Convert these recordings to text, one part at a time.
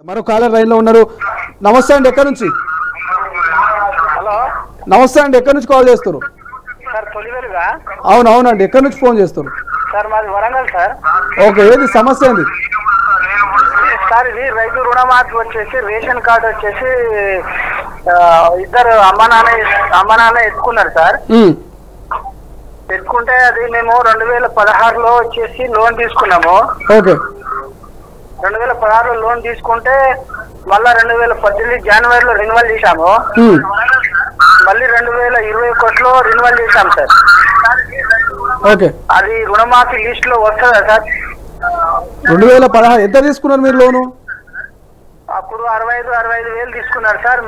మరో కాలర్ లైన్లో ఉన్నారు. నమస్తే అండి, ఎక్కడి నుంచి? హలో నమస్తే అండి, ఎక్కడి నుంచి కాల్ చేస్తారు? సార్ తొలివేలుగా. అవునవునండి, ఎక్కడి నుంచి ఫోన్ చేస్తారు? సార్ మాది వరంగల్ సార్. ఓకే, ఏది సమస్య ఏంది సార్? ఇది రైతు రుణమాఫీ వచ్చేసి రేషన్ కార్డు వచ్చేసి ఇద్దరు అమ్మ నాన్న ఎత్తుకున్నారు సార్. ఎత్తుకుంటే అది మేము 2016లో వచ్చేసి లోన్ తీసుకున్నాము. ఓకే, 2016లో లోన్ తీసుకుంటే మళ్ళా 2018 జనవరిలో రెన్యువల్ చేశాము. మళ్ళీ 2021లో రెన్యువల్ చేశాం సార్. ఓకే, అది రుణమాఫీ లిస్ట్ లో వస్తుందా సార్? 2016 ఎంత తీసుకున్నారు మీరు లోను? అప్పుడు 65 వేలు తీసుకున్నారు సార్.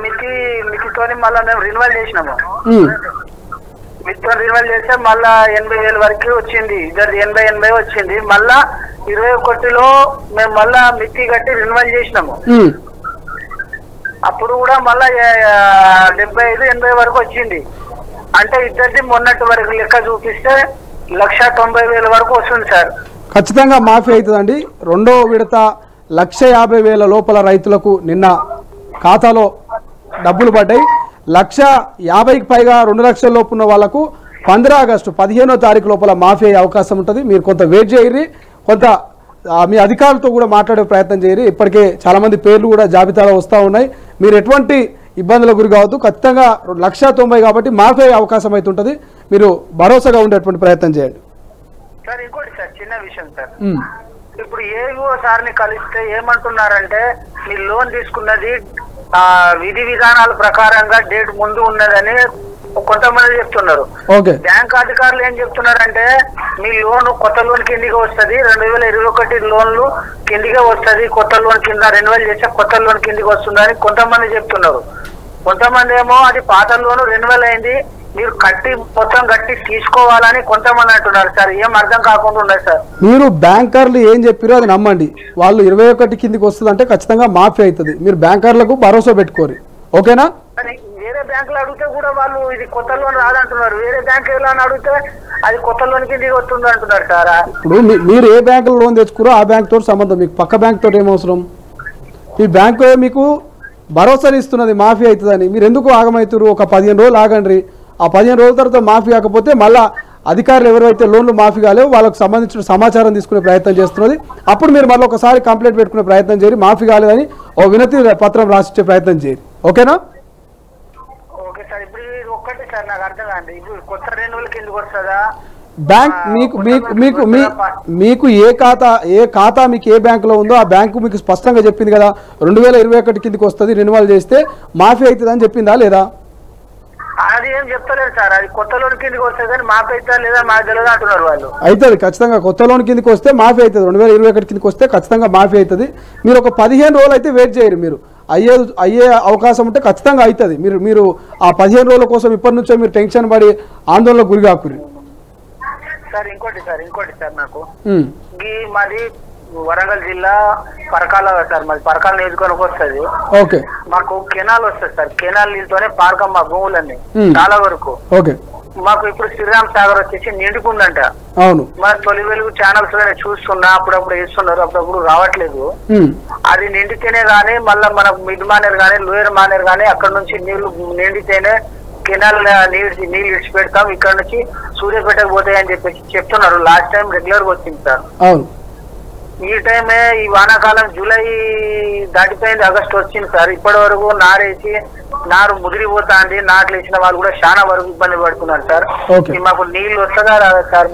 మితితోని మళ్ళీ మేము రెన్యువల్ చేసినాము. మితితో రెన్యువల్ చేస్తే మళ్ళా 80 వేల వరకు వచ్చింది. ఇద్దరు 80 వచ్చింది. మళ్ళా 21లో మేము మళ్ళా మితి కట్టి రెన్యువల్ చేసినాము. అప్పుడు కూడా మళ్ళా 75-80 వరకు వచ్చింది. అంటే ఇద్దరిది మొన్నటి వరకు లెక్క చూపిస్తే 1,90,000 వరకు వస్తుంది సార్. ఖచ్చితంగా మాఫీ అవుతుందండి. రెండో విడత 1,50,000 లోపల రైతులకు నిన్న ఖాతాలో డబ్బులు పడ్డాయి. 1,50,000కి పైగా 2 లక్షల లోపు ఉన్న వాళ్లకు 15 ఆగస్టు 15వ తారీఖు లోపల మాఫీ అయ్యే అవకాశం ఉంటుంది. మీరు కొంత వెయిట్ చేయరి, కొంత మీ అధికారులతో కూడా మాట్లాడే ప్రయత్నం చేయరి. ఇప్పటికే చాలామంది పేర్లు కూడా జాబితాలో వస్తూ ఉన్నాయి. మీరు ఎటువంటి ఇబ్బందుల గురి కావద్దు. ఖచ్చితంగా 1,90,000 కాబట్టి మాఫీ అయ్యే అవకాశం అయితే ఉంటుంది. మీరు భరోసాగా ఉండేటువంటి ప్రయత్నం చేయండి సార్. ఇంకోటి సార్, చిన్న విషయం సార్. ఇప్పుడు ఏవో సార్ని కలిస్తే ఏమంటున్నారంటే మీ లోన్ తీసుకున్నది విధి విధానాల ప్రకారంగా డేట్ ముందు ఉన్నదని కొంతమంది చెప్తున్నారు. బ్యాంక్ అధికారులు ఏం చెప్తున్నారంటే మీ లోన్ కొత్త లోన్ కిందిగా వస్తుంది, 2021 లోన్లు కిందిగా వస్తుంది, కొత్త లోన్ కింద రెన్యువల్ చేస్తే కొత్త లోన్ కిందికి వస్తుందని కొంతమంది చెప్తున్నారు. కొంతమంది ఏమో అది పాత లోను రెన్యువల్ అయింది, మీరు మొత్తం కట్టి తీసుకోవాలని కొంతమంది అంటున్నారు సార్. ఏం అర్థం కాకుండా ఉన్నాయి సార్. మీరు బ్యాంకర్లు ఏం చెప్పారో అది నమ్మండి. వాళ్ళు 21 కిందికి వస్తుంది అంటే ఖచ్చితంగా మాఫీ అవుతుంది. మీరు బ్యాంకర్లకు భరోసా పెట్టుకోరు. ఓకేనా? వేరే బ్యాంకులు అడిగితే కూడా వాళ్ళు ఇది కొత్త లోన్ రాదంటున్నారు. వేరే బ్యాంక్ ఎలా అడిగితే అది కొత్త లోన్ కిందికి వస్తుంది అంటున్నారు సార్. ఇప్పుడు మీరు ఏ బ్యాంకులో లోన్ తెచ్చుకురో ఆ బ్యాంక్ తోటి సంబంధం, మీకు పక్క బ్యాంక్ తోటి ఏమవసరం? ఈ బ్యాంకు మీకు భరోసాని ఇస్తున్నది మాఫీ అవుతుందని. మీరు ఎందుకు ఆగమవుతారు? ఒక 15 రోజులు ఆగండి. ఆ 15 రోజుల తర్వాత మాఫీ కాకపోతే మళ్ళీ అధికారులు ఎవరైతే లోన్లు మాఫీ కాలేవో వాళ్ళకు సంబంధించిన సమాచారం తీసుకునే ప్రయత్నం చేస్తున్నది. అప్పుడు మీరు మళ్ళీ ఒకసారి కంప్లైంట్ పెట్టుకునే ప్రయత్నం చేయరు. మాఫీ కాలేదని ఓ వినతి పత్రం రాసిచ్చే ప్రయత్నం చేయరు. ఓకేనా? Okay sir. ఇప్పుడు ఒక్కటి సార్ నాకు అర్థం కాదు, ఇప్పుడు కొత్త రెన్యువల్ కిందకి వస్తుందా? బ్యాంక్ మీకు ఏ ఖాతా మీకు ఏ బ్యాంకులో ఉందో ఆ బ్యాంకు మీకు స్పష్టంగా చెప్పింది కదా, 2021 కిందకి వస్తుంది, రెన్యువల్ చేస్తే మాఫీ అవుతుంది అని చెప్పిందా లేదా? అది ఏం చెప్తలేదు సార్. అది కొత్త లోన్ కిందకి వస్తుంది కానీ మాఫీ అవుతా లేదా మాకు తెలియదు అంటున్నారు వాళ్ళు. అవుతుంది, ఖచ్చితంగా కొత్త లోన్ కిందకి వస్తే మాఫీ అవుతుంది. 2021 కిందకి వస్తే ఖచ్చితంగా మాఫీ అవుతుంది. మీరు ఒక 15 రోజులు అయితే వెయిట్ చేయరు. మీరు అయ్యే అవకాశం ఉంటే ఖచ్చితంగా అవుతుంది. మీరు ఆ 15 రోజుల కోసం ఇప్పటి నుంచే మీరు టెన్షన్ పడి ఆందోళనకు గురి కాకురి సార్. ఇంకోటి సార్ నాకు మాది వరంగల్ జిల్లా పరకాల సార్. మాది పరకాల నియోజకవర్గం వస్తుంది. ఓకే, మాకు కెనాల్ వస్తుంది సార్. కెనాల్ నీళ్ళతోనే పారకం మా భూములన్నీ చాలా వరకు. ఓకే, మాకు ఇప్పుడు శ్రీరామ్ సాగర్ వచ్చేసి నిండుకుందంట. అవును, మన తొలి వెలుగు ఛానల్స్ చూస్తున్నా, అప్పుడప్పుడు వేస్తున్నారు, అప్పుడప్పుడు రావట్లేదు. అది నిండితేనే గానీ మళ్ళీ మనకు మిడ్ మానేర్ గానీ లోయర్ మానేర్ గానీ అక్కడ నుంచి నీళ్లు నిండితేనే కెనాల్ నీళ్ళు ఇడిచి పెడతాం, ఇక్కడ నుంచి సూర్యాపేటకు పోతాయని చెప్పేసి చెప్తున్నారు. లాస్ట్ టైం రెగ్యులర్ గా వచ్చింది సార్. అవును, ఈ టైమే ఈ వానాకాలం జూలై దాటిపోయింది, ఆగస్టు వచ్చింది సార్. ఇప్పటి వరకు నారు ముదిరిపోతా అండి. నాట్లు వేసిన వాళ్ళు కూడా చాలా వరకు ఇబ్బంది పడుతున్నారు సార్. మాకు నీళ్లు వస్తుందా రాదా సార్?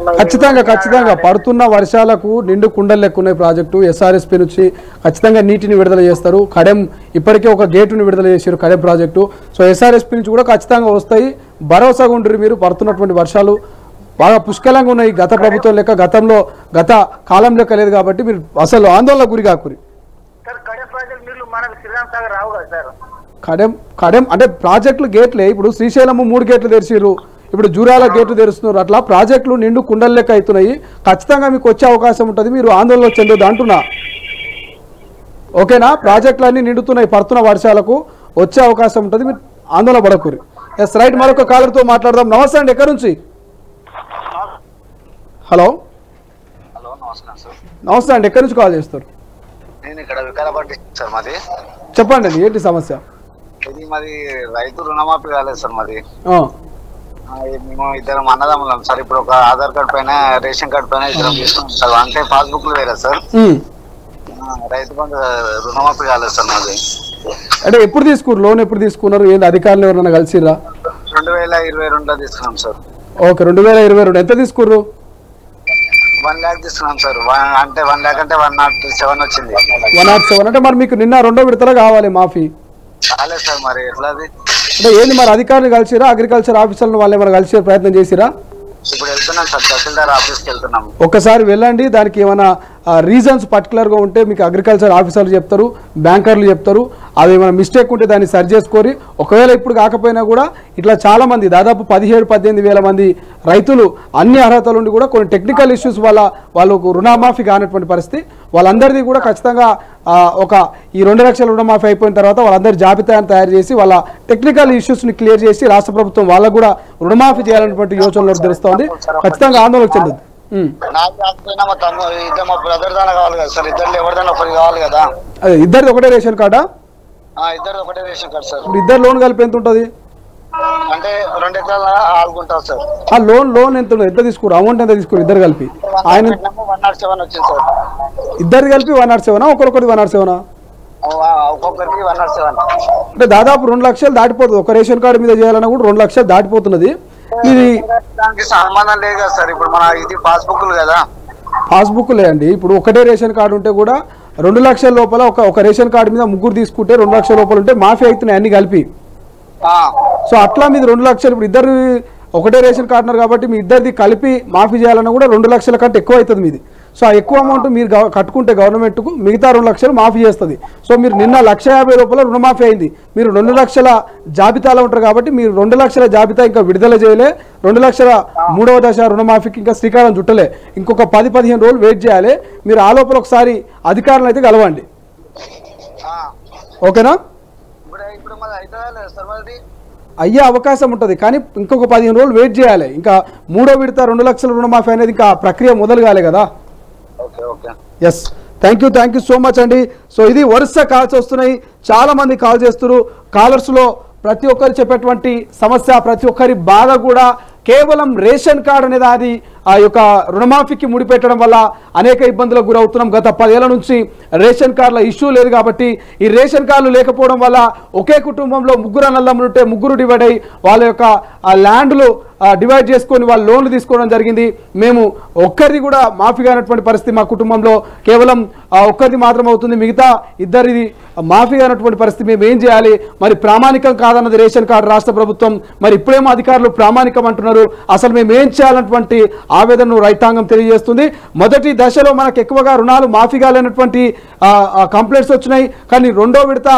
ఖచ్చితంగా పడుతున్న వర్షాలకు నిండు కుండలు లెక్కున్నాయి ప్రాజెక్టు. SRSP నుంచి ఖచ్చితంగా నీటిని విడుదల చేస్తారు. కడెం ఇప్పటికే ఒక గేటుని విడుదల చేశారు, కడెం ప్రాజెక్టు. సో SRSP నుంచి కూడా ఖచ్చితంగా వస్తాయి. భరోసాగా ఉండరు. మీరు పడుతున్నటువంటి వర్షాలు బాగా పుష్కలంగా ఉన్నాయి. గత ప్రభుత్వం లెక్క గత కాలం లెక్క లేదు కాబట్టి మీరు అసలు ఆందోళన గురి కాకురి. కడెం అంటే ప్రాజెక్టులు గేట్లే. ఇప్పుడు శ్రీశైలం 3 గేట్లు తెరిచిర్రు, ఇప్పుడు జూరాల గేట్లు తెరుస్తున్నారు. అట్లా ప్రాజెక్టులు నిండు కుండల లెక్క అవుతున్నాయి. ఖచ్చితంగా మీకు వచ్చే అవకాశం ఉంటుంది. మీరు ఆందోళన చెందొద్దు అంటున్నా. ఓకేనా? ప్రాజెక్టులు అన్ని నిండుతున్నాయి. పడుతున్న వర్షాలకు వచ్చే అవకాశం ఉంటుంది. మీరు ఆందోళన పడకూరి. ఎస్ రైట్, మరొక కాలర్తో మాట్లాడదాం. నమస్తే అండి, ఎక్కడి నుంచి? హలో, నమస్తే అండి, ఎక్కడి నుంచి కాల్ చేస్తారు? నేను ఇక్కడ వికారాబాద్ డిస్ట్రిక్ట్ సార్ మాది. చెప్పండి అండి, ఏంటి సమస్య? ఇది మాది రైతు రుణమాఫీ కాలేదు సార్ మాది. ఆ, మేము ఇద్దరం అన్నదమ్ములం సార్. ఇప్పుడు ఒక ఆధార్ కార్డ్ పైన రేషన్ కార్డ్ పైన ఇద్దరం తీసుకున్నాం సార్. అంటే పాస్బుక్ వేరే సార్. రైతు బంధు రుణమాఫీ కాలేదు సార్ మాది. అంటే ఎప్పుడు తీసుకున్నారు లోన్? ఎప్పుడు తీసుకున్నారు? ఏంటి అధికారులు ఎవరైనా కలిసిరా? 2022లో తీసుకున్నాం సార్. ఓకే, 2022. ఎంత తీసుకుర్రు? 1 lakh తీసుకున్నాం సార్. అంటే 1 lakh అంటే 107 వచ్చింది. 107 అంటే మరి మీకు నిన్న రెండో విడతలో కావాలి మాఫీ. కాలేదు సార్, మరి ఎట్లా అది? అంటే ఏంది మరి అధికారులు కలిసిరా? అగ్రికల్చర్ ఆఫీసర్లను వాళ్ళు ఏమైనా కలిసి ప్రయత్నం చేసిరా? ఇప్పుడు వెళ్తున్నాం సార్, తహసీల్దార్ ఆఫీస్కి వెళ్తున్నాం. ఒక్కసారి వెళ్ళండి. దానికి ఏమైనా రీజన్స్ పర్టికులర్గా ఉంటే మీకు అగ్రికల్చర్ ఆఫీసర్లు చెప్తారు, బ్యాంకర్లు చెప్తారు. అది ఏమైనా మిస్టేక్ ఉంటే దాన్ని సరి చేసుకొని, ఒకవేళ ఇప్పుడు కాకపోయినా కూడా ఇట్లా చాలామంది దాదాపు 17-18 వేల మంది రైతులు అన్ని అర్హతలు ఉండి కూడా కొన్ని టెక్నికల్ ఇష్యూస్ వల్ల వాళ్ళకు రుణమాఫీ కానటువంటి పరిస్థితి. వాళ్ళందరిది కూడా ఖచ్చితంగా ఈ 2 లక్షల రుణమాఫీ అయిపోయిన తర్వాత వాళ్ళందరి జాబితాను తయారు చేసి వాళ్ళ టెక్నికల్ ఇష్యూస్ని క్లియర్ చేసి రాష్ట్ర ప్రభుత్వం వాళ్ళకు కూడా రుణమాఫీ చేయాలన్నటువంటి యోచనలో తెలుస్తోంది. ఖచ్చితంగా ఆందోళన చెందదు. నాకు కాకపోయినా మా తమ్ముడు ఇద్దరు, మా బ్రదర్ దాని కావాలి కదా సార్. ఇద్దరు ఎవరిదైనా ఒకటి కావాలి కదా. అదే ఇద్దరిది ఒకటే రేషన్ కార్డా? ఇద్దరు ఒకటే రేషన్ కార్డు సార్. ఇప్పుడు ఇద్దరు లోన్ కలిపి ఎంత ఉంటుంది? అంటే 2 ఎకరాల ఆడుకుంటారు సార్. ఆ లోన్ ఎంత ఉంటుంది? ఎంత తీసుకురు? అమౌంట్ ఎంత తీసుకురు ఇద్దరు కలిపి? ఆయన 107 వచ్చింది సార్. ఇద్దరు కలిపి 107? ఒకరికొకటి 107? ఒక్కొక్కరికి 107. అంటే దాదాపు 2 లక్షలు దాటిపోతుంది. ఒక రేషన్ కార్డు మీద చేయాలన్నా కూడా 2 లక్షలు దాటిపోతున్నది. ఇది దానికి సంబంధం లేదు కదా సార్. ఇప్పుడు మన ఇది పాస్బుక్లు కదా. పాస్బుక్ లేదండి. ఇప్పుడు ఒకటే రేషన్ కార్డు ఉంటే కూడా 2 లక్షల లోపల ఒక రేషన్ కార్డు మీద ముగ్గురు తీసుకుంటే 2 లక్షల లోపల ఉంటే మాఫీ అవుతున్నాయి అన్ని కలిపి. సో అట్లా మీది 2 లక్షలు. ఇప్పుడు ఇద్దరు ఒకటే రేషన్ కార్డు ఉన్నారు కాబట్టి మీ ఇద్దరిది కలిపి మాఫీ చేయాలన్నా కూడా 2 లక్షల కంటే ఎక్కువ అవుతుంది మీది. సో ఆ ఎక్కువ అమౌంట్ మీరు కట్టుకుంటే గవర్నమెంట్కు మిగతా 2 లక్షలు మాఫీ చేస్తుంది. సో మీరు నిన్న 1,50,000 రూపాయల రుణమాఫీ అయింది. మీరు 2 లక్షల జాబితాలో ఉంటారు కాబట్టి మీరు 2 లక్షల జాబితా ఇంకా విడుదల చేయలే. 2 లక్షల 3వ దశ రుణమాఫీకి ఇంకా శ్రీకారం చుట్టలే. ఇంకొక 10-15 రోజులు వెయిట్ చేయాలి. మీరు ఆ లోపల ఒకసారి అధికారులను అయితే కలవండి. ఓకేనా? అయ్యే అవకాశం ఉంటుంది కానీ ఇంకొక 15 రోజులు వెయిట్ చేయాలి. ఇంకా 3వ విడత 2 లక్షల రుణమాఫీ అనేది ఇంకా ప్రక్రియ మొదలు కాలే కదా. Yes, thank you so much అండి. సో ఇది వరుస కాల్స్ వస్తున్నాయి, చాలా మంది కాల్ చేస్తున్నారు. కాలర్స్లో ప్రతి ఒక్కరు చెప్పేటువంటి సమస్య, ప్రతి ఒక్కరి బాధ కూడా కేవలం రేషన్ కార్డు అనేది అది ఆ యొక్క రుణమాఫీకి ముడిపెట్టడం వల్ల అనేక ఇబ్బందులకు గురవుతున్నాం. గత 10 ఏళ్ల నుంచి రేషన్ కార్డుల ఇష్యూ లేదు కాబట్టి ఈ రేషన్ కార్డులు లేకపోవడం వల్ల ఒకే కుటుంబంలో 3 అన్నదమ్ములు ఉంటే 3 డివైడ్ అయ్యి వాళ్ళ యొక్క ల్యాండ్లు డివైడ్ చేసుకొని వాళ్ళు లోన్లు తీసుకోవడం జరిగింది. మేము ఒక్కరిది కూడా మాఫీ కానటువంటి పరిస్థితి మా కుటుంబంలో. కేవలం ఒక్కరిది మాత్రం అవుతుంది, మిగతా ఇద్దరిది మాఫీ కానటువంటి పరిస్థితి. మేము ఏం చేయాలి? మరి ప్రామాణికం కాదన్నది రేషన్ కార్డు రాష్ట్ర ప్రభుత్వం. మరి ఇప్పుడేమో అధికారులు ప్రామాణికం అంటున్నారు. అసలు మేము ఏం చేయాలన్నటువంటి ఆవేదనను రైతాంగం తెలియజేస్తుంది. మొదటి దశలో మనకు ఎక్కువగా రుణాలు మాఫీ కాలేనటువంటి కంప్లైంట్స్ వచ్చినాయి. కానీ 2వ విడత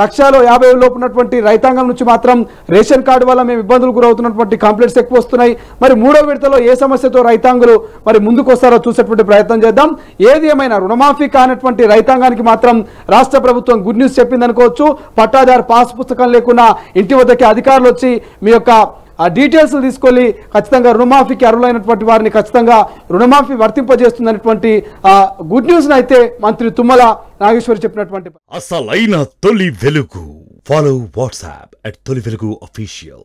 1,50,000 లోపు ఉన్నటువంటి రైతాంగం నుంచి మాత్రం రేషన్ కార్డు వల్ల మేము ఇబ్బందులు గురవుతున్నటువంటి కంప్లైంట్స్ ఎక్కువ వస్తున్నాయి. మరి 3వ విడతలో ఏ సమస్యతో రైతాంగులు మరి ముందుకు వస్తారో చూసేటువంటి ప్రయత్నం చేద్దాం. ఏది ఏమైనా రుణమాఫీ కానటువంటి రైతాంగానికి మాత్రం రాష్ట్ర ప్రభుత్వం గుడ్ న్యూస్ చెప్పింది అనుకోవచ్చు. పట్టాదారు పాస్ పుస్తకం లేకుండా ఇంటి వద్దకి అధికారులు వచ్చి మీ యొక్క ఆ డీటెయిల్స్ తీసుకొని ఖచ్చితంగా రుణమాఫీకి అర్హులైనటువంటి వారిని ఖచ్చితంగా రుణమాఫీ వర్తింపజేస్తుందనేటువంటి గుడ్ న్యూస్ అయితే మంత్రి తుమ్మల నాగేశ్వరి చెప్పినటువంటి అసలైన తొలి వెలుగు. ఫాలో వాట్సాప్ @తొలి వెలుగు official.